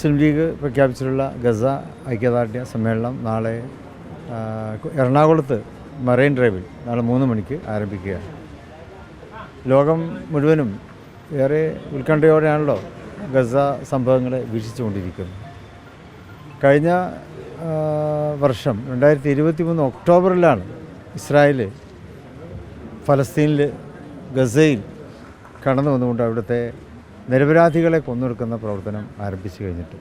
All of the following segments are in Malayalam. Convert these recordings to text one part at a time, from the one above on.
മുസ്ലിം ലീഗ് പ്രഖ്യാപിച്ചിട്ടുള്ള ഗസ ഐക്യദാർഢ്യ സമ്മേളനം നാളെ എറണാകുളത്ത് മറൈൻ ഡ്രൈവിൽ നാളെ 3 മണിക്ക് ആരംഭിക്കുകയാണ്. ലോകം മുഴുവനും ഏറെ ഉത്കണ്ഠയോടെയാണല്ലോ ഗസ സംഭവങ്ങളെ വീക്ഷിച്ചുകൊണ്ടിരിക്കുന്നത്. കഴിഞ്ഞ വർഷം 2023 ഒക്ടോബറിലാണ് ഇസ്രായേൽ ഫലസ്തീനിൽ ഗസയിൽ കടന്നു വന്നുകൊണ്ട് അവിടുത്തെ നിരപരാധികളെ കൊന്നൊടുക്കുന്ന പ്രവർത്തനം ആരംഭിച്ചു കഴിഞ്ഞിട്ട്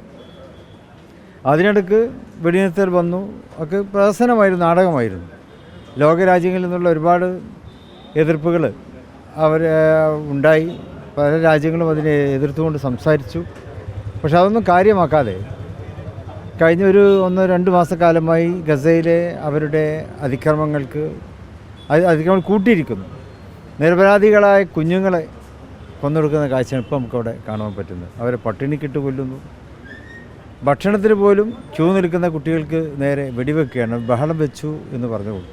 അതിനിടയ്ക്ക് വെടിനിർത്തൽ വന്നു. ഒക്കെ പ്രഹസനമായിരുന്നു, നാടകമായിരുന്നു. ലോകരാജ്യങ്ങളിൽ നിന്നുള്ള ഒരുപാട് എതിർപ്പുകൾ ഉണ്ടായി. പല രാജ്യങ്ങളും അതിനെ എതിർത്തുകൊണ്ട് സംസാരിച്ചു. പക്ഷെ അതൊന്നും കാര്യമാക്കാതെ കഴിഞ്ഞ 1-2 മാസക്കാലമായി ഗസയിലെ അവരുടെ അതിക്രമങ്ങൾ കൂട്ടിയിരിക്കുന്നു. നിരപരാധികളായ കുഞ്ഞുങ്ങളെ കൊന്നൊടുക്കുന്ന കാഴ്ചയാണ് ഇപ്പോൾ നമുക്കവിടെ കാണാൻ പറ്റുന്നത്. അവരെ പട്ടിണിക്കിട്ട് കൊല്ലുന്നു. ഭക്ഷണത്തിന് പോലും ക്യൂ നിൽക്കുന്ന കുട്ടികൾക്ക് നേരെ വെടിവെക്കുകയാണ്. ബഹളം വെച്ചു എന്ന് പറഞ്ഞുകൊണ്ട്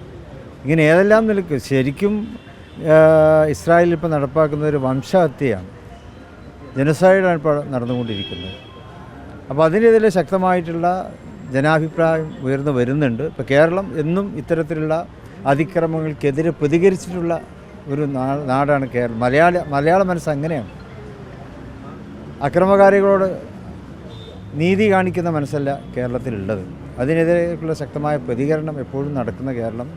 ഇങ്ങനെ ഏതെല്ലാം നിലയ്ക്ക് ശരിക്കും ഇസ്രായേലിൽ ഇപ്പോൾ നടപ്പാക്കുന്ന ഒരു വംശഹത്യയാണ്, ജനസൈഡാണ് ഇപ്പോൾ നടന്നുകൊണ്ടിരിക്കുന്നത്. അപ്പോൾ അതിനെതിരെ ശക്തമായിട്ടുള്ള ജനാഭിപ്രായം ഉയർന്നു വരുന്നുണ്ട്. ഇപ്പോൾ കേരളം എന്നും ഇത്തരത്തിലുള്ള അതിക്രമങ്ങൾക്കെതിരെ പ്രതികരിച്ചിട്ടുള്ള ഒരു നാടാണ് കേരളം. മലയാള മനസ്സ് അങ്ങനെയാണ്. അക്രമകാരികളോട് നീതി കാണിക്കുന്ന മനസ്സല്ല കേരളത്തിലുള്ളത്. അതിനെതിരെയുള്ള ശക്തമായ പ്രതികരണം എപ്പോഴും നടക്കുന്ന കേരളം.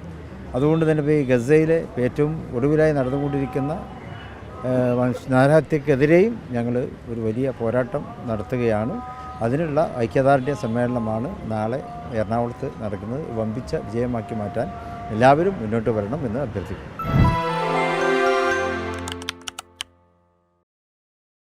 അതുകൊണ്ട് തന്നെ ഇപ്പോൾ ഈ ഗസയിലെ ഏറ്റവും ഒടുവിലായി നടന്നുകൊണ്ടിരിക്കുന്ന നരഹത്യക്കെതിരെയും ഞങ്ങൾ ഒരു വലിയ പോരാട്ടം നടത്തുകയാണ്. അതിനുള്ള ഐക്യദാർഢ്യ സമ്മേളനമാണ് നാളെ എറണാകുളത്ത് നടക്കുന്നത്. വമ്പിച്ച വിജയമാക്കി മാറ്റാൻ എല്ലാവരും മുന്നോട്ട് വരണം എന്ന് അഭ്യർത്ഥിക്കുന്നു.